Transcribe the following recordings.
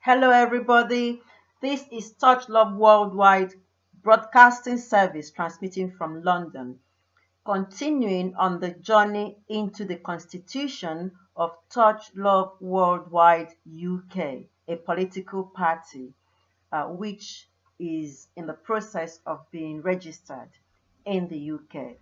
Hello, everybody. This is Touch Love Worldwide Broadcasting Service transmitting from London, continuing on the journey into the constitution of Touch Love Worldwide UK, a political party which is in the process of being registered in the UK.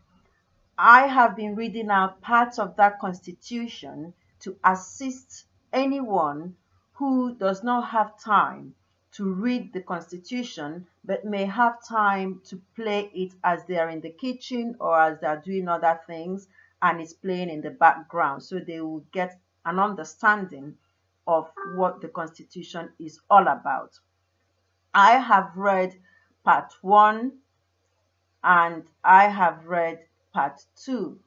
I have been reading out parts of that constitution to assist anyone who does not have time to read the constitution but may have time to play it as they are in the kitchen or as they are doing other things and it's playing in the background so they will get an understanding of what the constitution is all about. I have read part 1 and I have read part 2.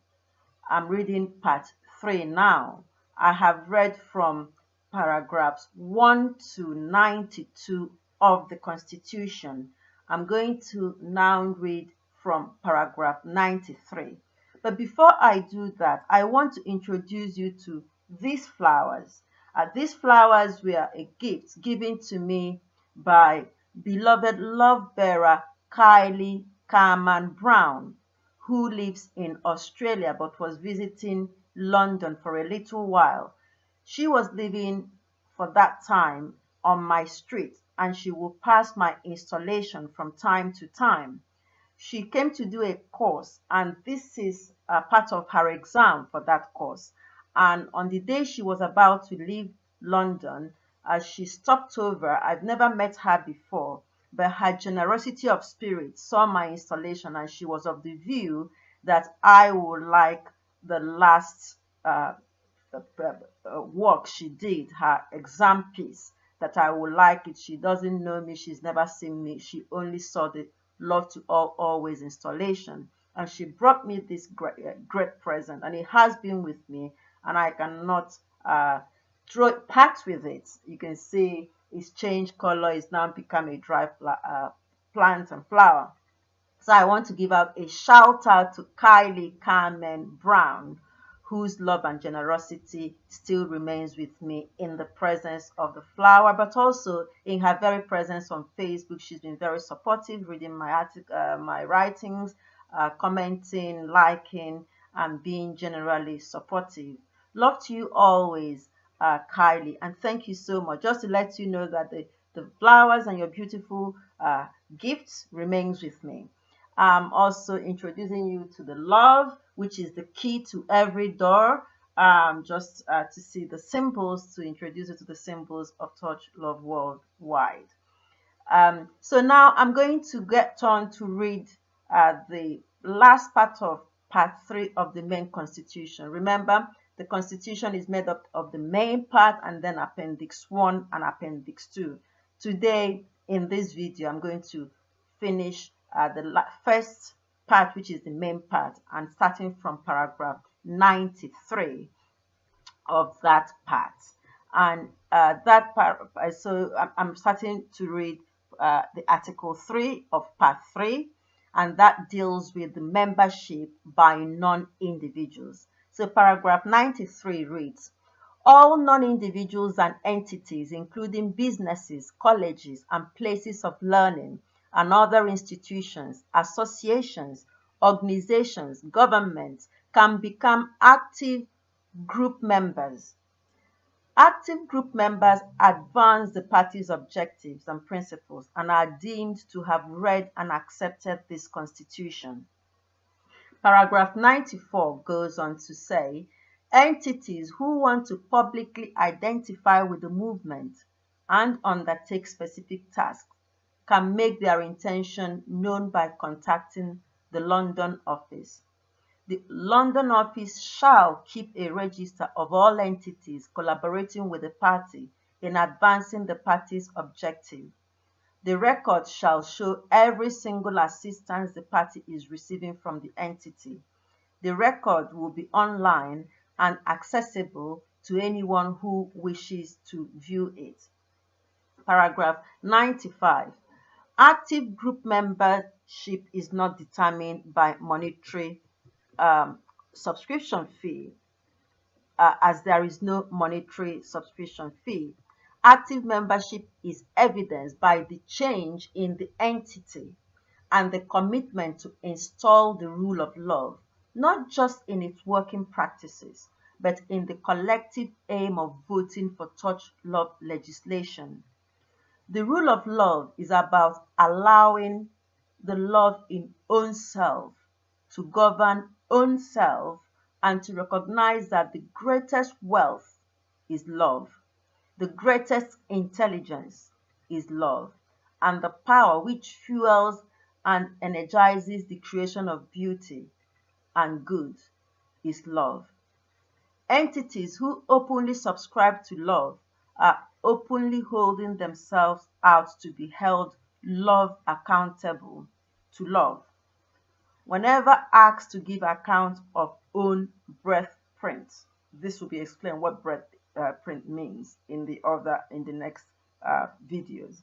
I'm reading part 3 now. I have read from paragraphs 1 to 92 of the Constitution. I'm going to now read from paragraph 93. But before I do that, I want to introduce you to these flowers. These flowers were a gift given to me by beloved love bearer Kylie Carman Brown, who lives in Australia but was visiting London for a little while. She was living for that time on my street and she would pass my installation from time to time. She came to do a course and this is a part of her exam for that course. And on the day she was about to leave London, as she stopped over, I've never met her before, but her generosity of spirit saw my installation and she was of the view that I would like the last work she did, her exam piece, that I would like it. She doesn't know me, she's never seen me, she only saw the Love to Always installation. And she brought me this great present and it has been with me and I cannot part with it. You can see it's changed color, it's now become a dry plant and flower. So I want to give out a shout out to Kylie Carmen Brown, whose love and generosity still remains with me in the presence of the flower, but also in her very presence on Facebook. She's been very supportive, reading my my writings, commenting, liking, and being generally supportive. Love to you always, Kylie, and thank you so much. Just to let you know that the flowers and your beautiful gifts remains with me. I'm also introducing you to the love, which is the key to every door. Just to see the symbols, to introduce you to the symbols of Touch Love Worldwide. So now I'm going to get on to read the last part of part 3 of the main constitution. Remember, the constitution is made up of the main part and then appendix 1 and appendix 2. Today, in this video, I'm going to finish the first part, which is the main part, and starting from paragraph 93 of that part. And that part, so I'm starting to read the article 3 of part 3, and that deals with the membership by non-individuals. So paragraph 93 reads, all non-individuals and entities, including businesses, colleges, and places of learning, and other institutions, associations, organizations, governments, can become active group members. Active group members advance the party's objectives and principles and are deemed to have read and accepted this constitution. Paragraph 94 goes on to say, entities who want to publicly identify with the movement and undertake specific tasks can make their intention known by contacting the London office. The London office shall keep a register of all entities collaborating with the party in advancing the party's objective. The record shall show every single assistance the party is receiving from the entity. The record will be online and accessible to anyone who wishes to view it. Paragraph 95. Active group membership is not determined by monetary subscription fee, as there is no monetary subscription fee. Active membership is evidenced by the change in the entity and the commitment to install the rule of love, not just in its working practices, but in the collective aim of voting for such love legislation. The rule of love is about allowing the love in own self to govern own self and to recognize that the greatest wealth is love. The greatest intelligence is love, and the power which fuels and energizes the creation of beauty and good is love. Entities who openly subscribe to love are openly holding themselves out to be held love accountable to love. Whenever asked to give account of own breath print, this will be explained what breath print means in the next videos.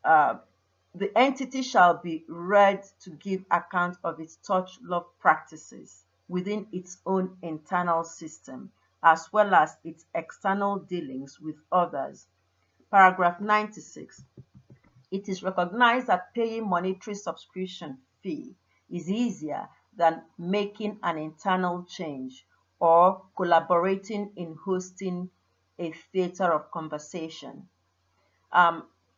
The entity shall be read to give account of its touch love practices within its own internal system, as well as its external dealings with others. Paragraph 96. It is recognized that paying monetary subscription fee is easier than making an internal change or collaborating in hosting a theater of conversation.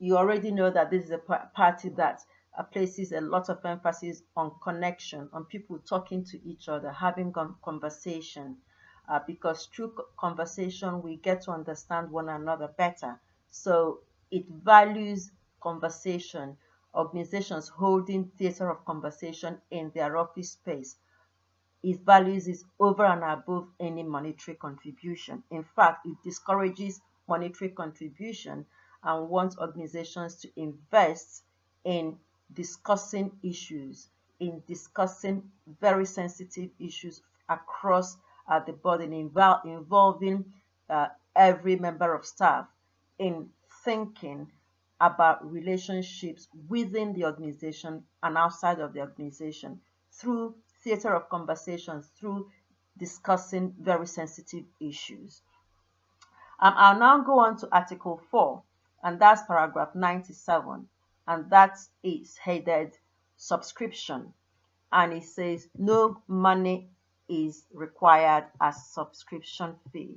You already know that this is a party that places a lot of emphasis on connection, on people talking to each other, having conversation, because through conversation we get to understand one another better. So it values conversation, organizations holding theater of conversation in their office space. It values it over and above any monetary contribution. In fact, it discourages monetary contribution and wants organizations to invest in discussing issues, in discussing very sensitive issues across the board, and involving every member of staff in thinking about relationships within the organization and outside of the organization through theater of conversations, through discussing very sensitive issues. I'll now go on to Article 4, and that's paragraph 97, and that is headed subscription. And it says no money is required as subscription fee.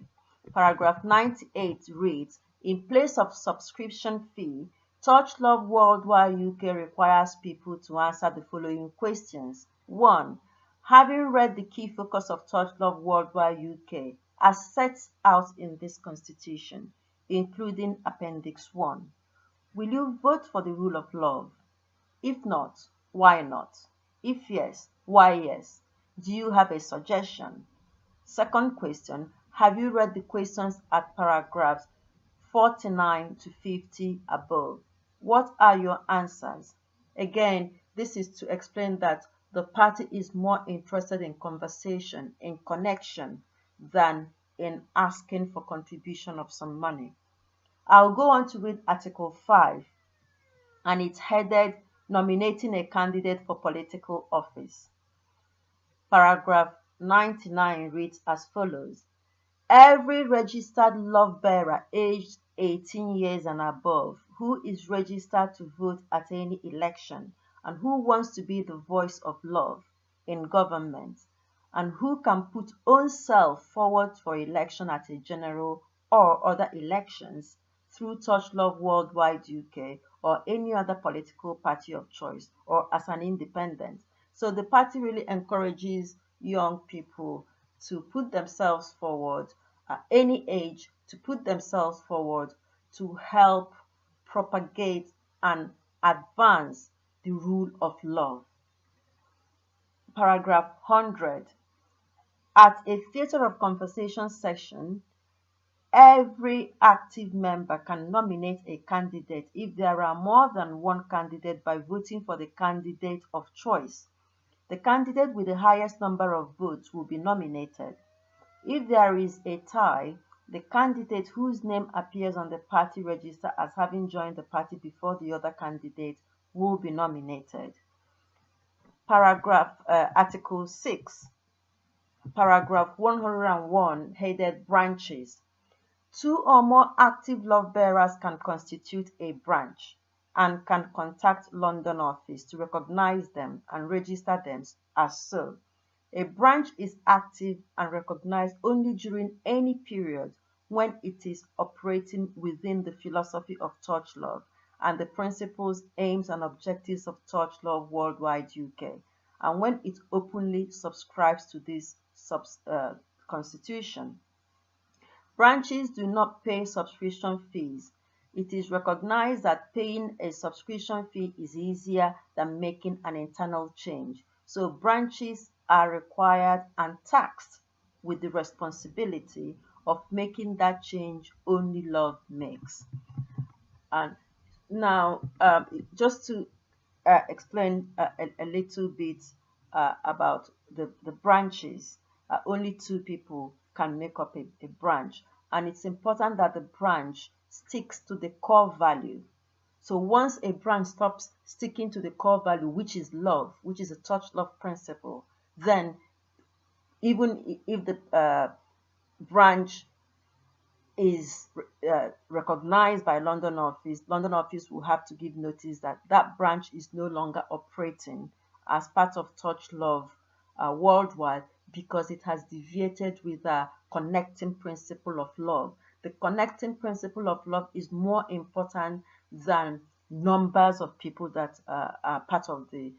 Paragraph 98 reads, in place of subscription fee, Touch Love Worldwide UK requires people to answer the following questions. 1. Having read the key focus of Touch Love Worldwide UK as set out in this constitution, including Appendix 1, will you vote for the rule of love? If not, why not? If yes, why yes? Do you have a suggestion? Second question, have you read the questions at paragraphs 49 to 50 above? What are your answers? Again, this is to explain that the party is more interested in conversation, in connection, than in asking for contribution of some money. I'll go on to read Article 5, and it's headed Nominating a Candidate for Political Office. Paragraph 99 reads as follows. Every registered love bearer aged 18 years and above who is registered to vote at any election and who wants to be the voice of love in government and who can put own self forward for election at a general or other elections through Touch Love Worldwide UK or any other political party of choice or as an independent. So the party really encourages young people to put themselves forward at any age, to put themselves forward to help propagate and advance the rule of love. Paragraph 100. At a theater of conversation session, every active member can nominate a candidate if there are more than one candidate by voting for the candidate of choice. The candidate with the highest number of votes will be nominated. If there is a tie, the candidate whose name appears on the party register as having joined the party before the other candidate will be nominated. Article 6, paragraph 101, headed branches. Two or more active love bearers can constitute a branch and can contact London office to recognize them and register them as so. A branch is active and recognized only during any period when it is operating within the philosophy of touch love and the principles, aims, and objectives of touch love worldwide UK, and when it openly subscribes to this constitution. Branches do not pay subscription fees. It is recognized that paying a subscription fee is easier than making an internal change. So branches are required and taxed with the responsibility of making that change only love makes. And now, just to explain a little bit about the branches, only two people can make up a branch. And it's important that the branch sticks to the core value. So once a branch stops sticking to the core value, which is love, which is a touch love principle, then even if the branch is recognized by London office will have to give notice that that branch is no longer operating as part of touch love worldwide, because it has deviated with the connecting principle of love. The connecting principle of love is more important than numbers of people that are part of the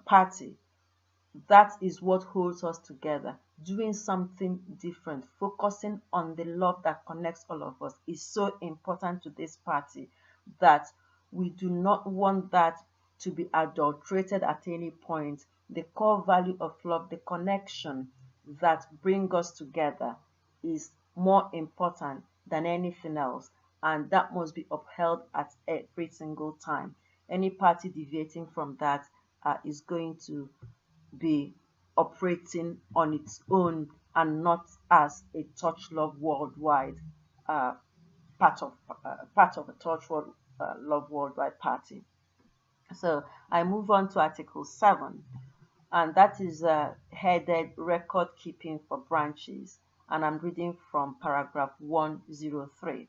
party. That is what holds us together. Doing something different, focusing on the love that connects all of us is so important to this party that we do not want that to be adulterated at any point. The core value of love, the connection that brings us together, is more important than anything else, and that must be upheld at every single time. Any party deviating from that is going to be operating on its own and not as a touch love worldwide part of a touch love worldwide party. So I move on to Article 7, and that is headed record keeping for branches, and I'm reading from paragraph 103.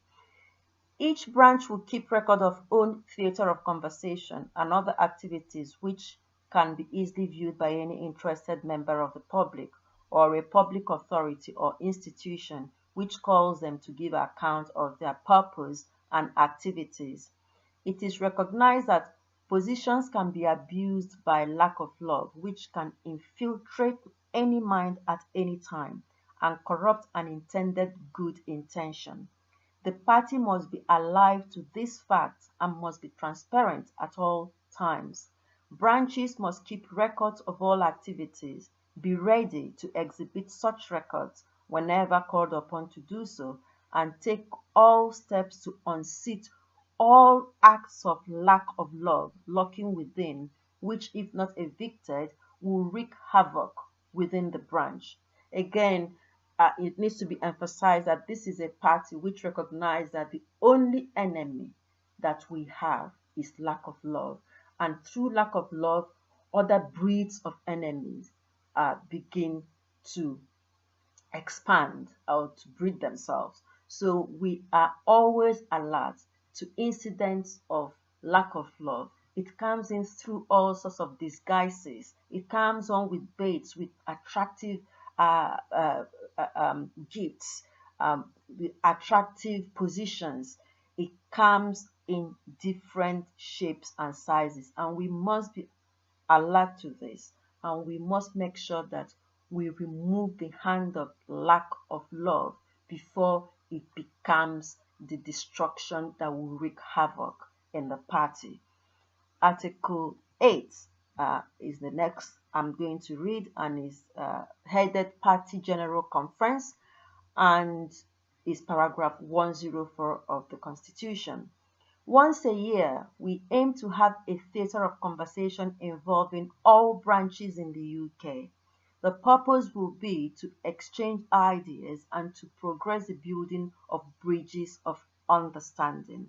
Each branch will keep record of own theatre of conversation and other activities which can be easily viewed by any interested member of the public or a public authority or institution which calls them to give account of their purpose and activities. It is recognized that positions can be abused by lack of love, which can infiltrate any mind at any time and corrupt an intended good intention. The party must be alive to this fact and must be transparent at all times. Branches must keep records of all activities, be ready to exhibit such records whenever called upon to do so, and take all steps to unseat all acts of lack of love lurking within, which, if not evicted, will wreak havoc within the branch. Again, it needs to be emphasized that this is a party which recognizes that the only enemy that we have is lack of love. And through lack of love, other breeds of enemies begin to expand or to breed themselves. So we are always alert to incidents of lack of love. It comes in through all sorts of disguises. It comes on with baits, with attractive gifts, with attractive positions. It comes in different shapes and sizes, and we must be alert to this, and we must make sure that we remove the hand of lack of love before it becomes the destruction that will wreak havoc in the party. Article 8 is the next I'm going to read, and is headed Party General Conference, and is paragraph 104 of the Constitution. Once a year, we aim to have a theatre of conversation involving all branches in the UK. The purpose will be to exchange ideas and to progress the building of bridges of understanding.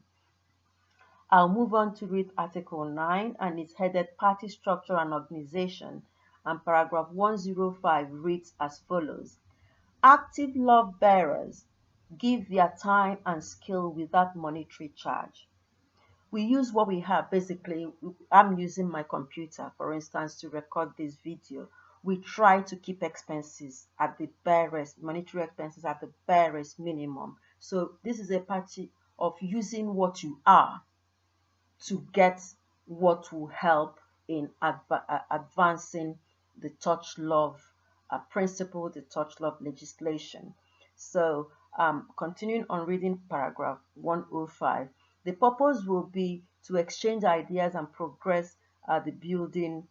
I'll move on to read Article 9, and it's headed Party Structure and Organization, and paragraph 105 reads as follows. Active love bearers give their time and skill without monetary charge. We use what we have. Basically, I'm using my computer, for instance, to record this video. We try to keep expenses at the barest, monetary expenses at the barest minimum. So this is a party of using what you are to get what will help in advancing the touch love principle, the touch love legislation. So continuing on reading paragraph 105, the purpose will be to exchange ideas and progress the building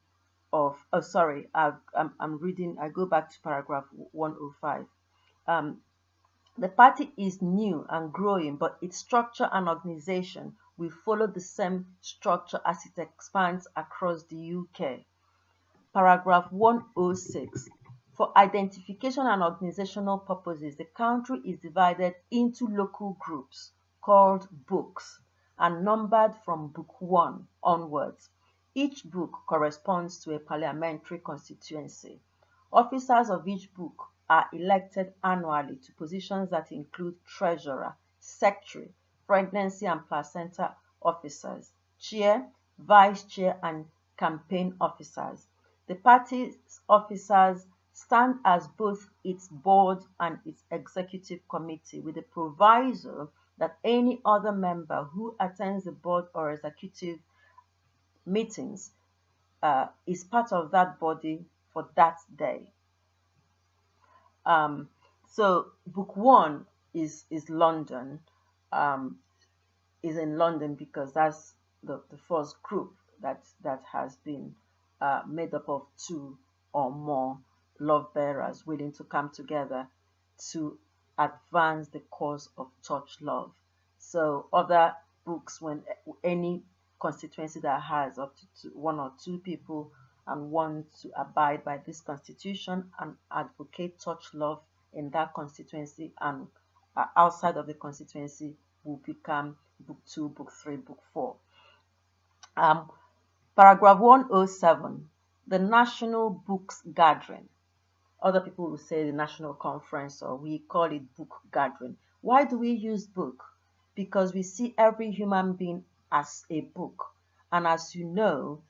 of, oh sorry, I'm reading, I go back to paragraph 105. The party is new and growing, but its structure and organization will follow the same structure as it expands across the UK. Paragraph 106. For identification and organizational purposes, the country is divided into local groups called books and numbered from Book 1 onwards. Each book corresponds to a parliamentary constituency. Officers of each book are elected annually to positions that include treasurer, secretary, pregnancy and placenta officers, chair, vice chair, and campaign officers. The party's officers stand as both its board and its executive committee, with the proviso that any other member who attends the board or executive meetings is part of that body for that day. So book 1 is London, is in London because that's the first group that has been made up of 2 or more love bearers willing to come together to advance the cause of touch love. So other books, when any constituency that has up to 1 or 2 people and want to abide by this constitution and advocate touch love in that constituency and outside of the constituency, will become book 2, book 3, book 4. Paragraph 107, the National Books Gathering. Other people will say the National Conference, or we call it book gathering. Why do we use book? Because we see every human being as a book. And as you know,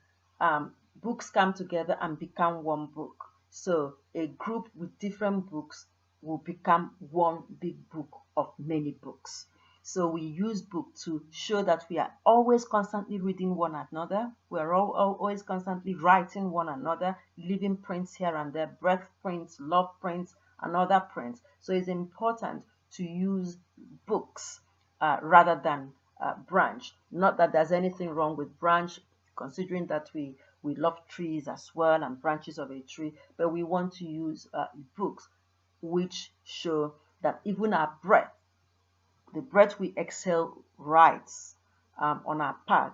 books come together and become one book. So a group with different books will become one big book of many books. So we use book to show that we are always constantly reading one another. We're always constantly writing one another, leaving prints here and there, breath prints, love prints, and other prints. So it's important to use books rather than branch. Not that there's anything wrong with branch, considering that we love trees as well and branches of a tree, but we want to use books which show that even our breath, the breath we exhale, writes on our path.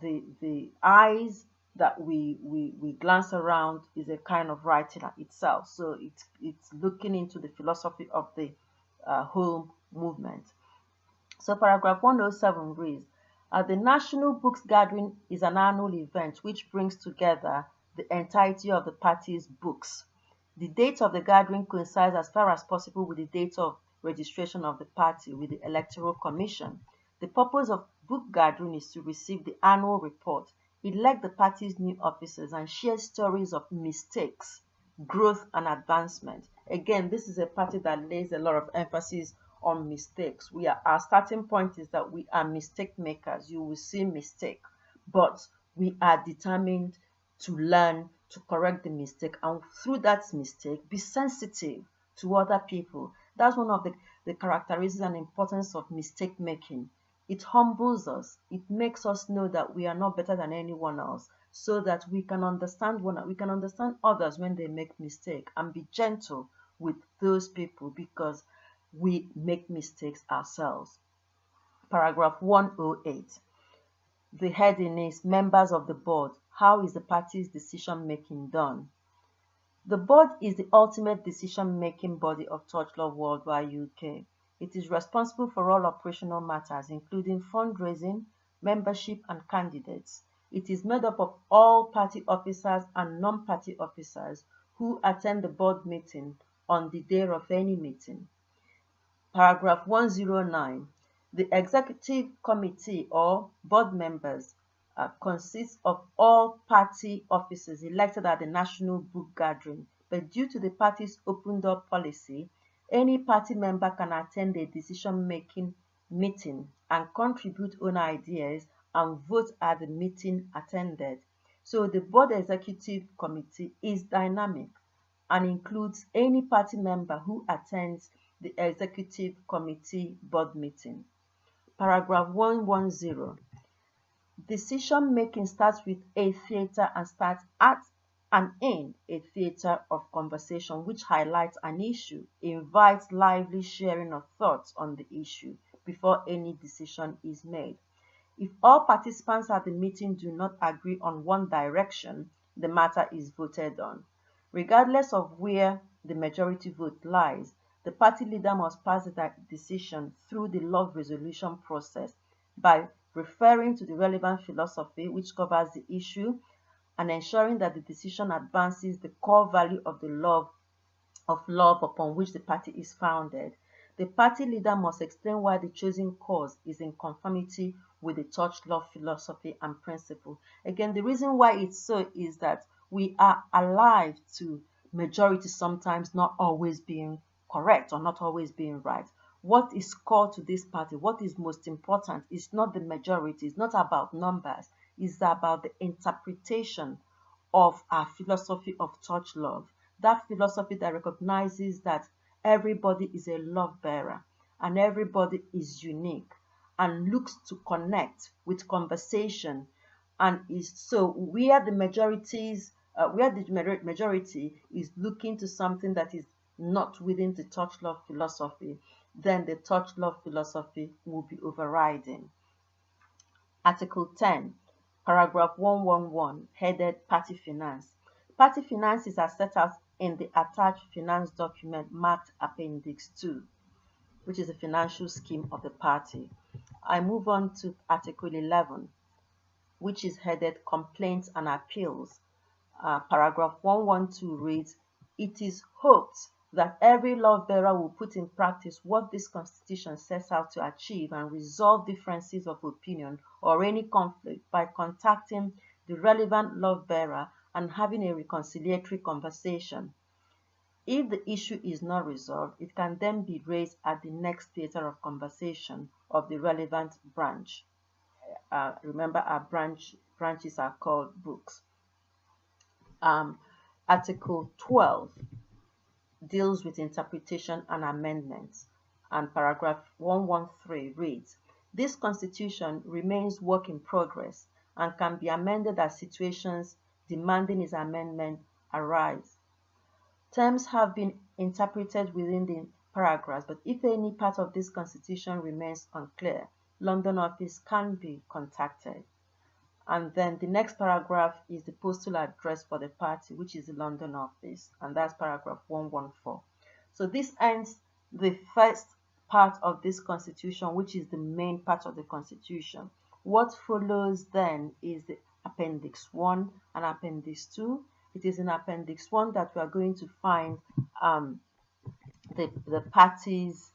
The eyes that we glance around is a kind of writing itself. So it's looking into the philosophy of the whole movement. So paragraph 107 reads, the National Books Gathering is an annual event which brings together the entirety of the party's books. The date of the gathering coincides as far as possible with the date of registration of the party with the Electoral Commission. The purpose of book gathering is to receive the annual report, elect the party's new officers, and share stories of mistakes, growth, and advancement. Again, this is a party that lays a lot of emphasis on mistakes. Our starting point is that we are mistake makers. You will see mistake, but we are determined to learn, to correct the mistake, and through that mistake, be sensitive to other people. That's one of the characteristics and importance of mistake making. It humbles us. It makes us know that we are not better than anyone else, so that we can understand others when they make mistake and be gentle with those people because we make mistakes ourselves. Paragraph 108. The heading is Members of the Board. How is the party's decision making done? The board is the ultimate decision-making body of Touch Love Worldwide UK. It is responsible for all operational matters, including fundraising, membership, and candidates. It is made up of all party officers and non-party officers who attend the board meeting on the day of any meeting. Paragraph 109. The executive committee or board members consists of all party officers elected at the national book gathering, but due to the party's open door policy, any party member can attend a decision-making meeting and contribute own ideas and vote at the meeting attended. So the board executive committee is dynamic and includes any party member who attends the executive committee board meeting. Paragraph 110. Decision making starts with a theater and starts at and in a theater of conversation which highlights an issue, invites lively sharing of thoughts on the issue before any decision is made. If all participants at the meeting do not agree on one direction, the matter is voted on. Regardless of where the majority vote lies, the party leader must pass the decision through the love resolution process by referring to the relevant philosophy which covers the issue and ensuring that the decision advances the core value of the love upon which the party is founded. The party leader must explain why the chosen course is in conformity with the touch love philosophy and principle. Again, the reason why it's so is that we are alive to majority sometimes not always being correct or not always being right. What is core to this party, what is most important is not the majority, it's not about numbers, it's about the interpretation of our philosophy of touch love. That philosophy that recognizes that everybody is a love bearer and everybody is unique and looks to connect with conversation and is so where the majority is looking to something that is not within the touch love philosophy, then the touch love philosophy will be overriding. Article 10, paragraph 111, headed Party Finance. Party finance is as set out in the attached finance document marked Appendix 2, which is the financial scheme of the party. I move on to Article 11, which is headed Complaints and Appeals. Paragraph 112 reads, "It is hoped that every love bearer will put in practice what this Constitution sets out to achieve and resolve differences of opinion or any conflict by contacting the relevant love bearer and having a reconciliatory conversation. If the issue is not resolved, it can then be raised at the next theater of conversation of the relevant branch." Remember, our branches are called books. Article 12 deals with interpretation and amendments, and paragraph 113 reads, "This Constitution remains work in progress and can be amended as situations demanding its amendment arise. Terms have been interpreted within the paragraphs, but if any part of this Constitution remains unclear, London office can be contacted." And then the next paragraph is the postal address for the party, which is the London office, and that's paragraph 114. So this ends the first part of this Constitution, which is the main part of the Constitution. What follows then is the Appendix 1 and Appendix 2. It is in Appendix 1 that we are going to find the party's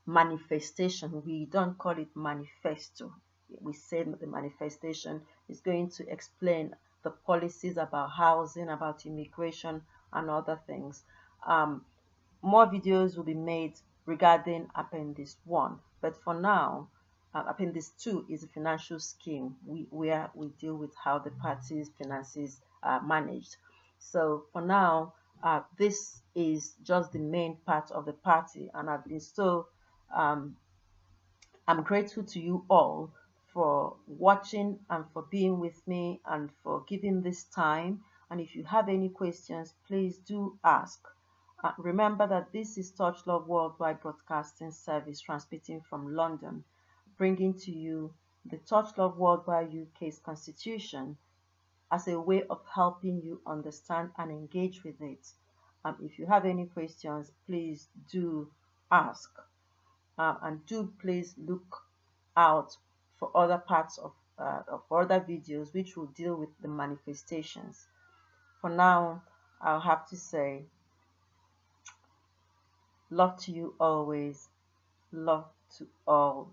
manifestation. We don't call it manifesto. We say the manifestation is going to explain the policies about housing, about immigration, and other things. More videos will be made regarding Appendix 1, but for now, Appendix 2 is a financial scheme where we deal with how the party's finances are managed. So for now, this is just the main part of the party, and I've been so I'm grateful to you all for watching and for being with me and for giving this time. And if you have any questions, please do ask. Remember that this is Touch Love Worldwide Broadcasting Service, transmitting from London, bringing to you the Touch Love Worldwide UK's Constitution as a way of helping you understand and engage with it. If you have any questions, please do ask. And do please look out for other parts of other videos which will deal with the manifestations. For now, I'll have to say Love to you always. Love to all.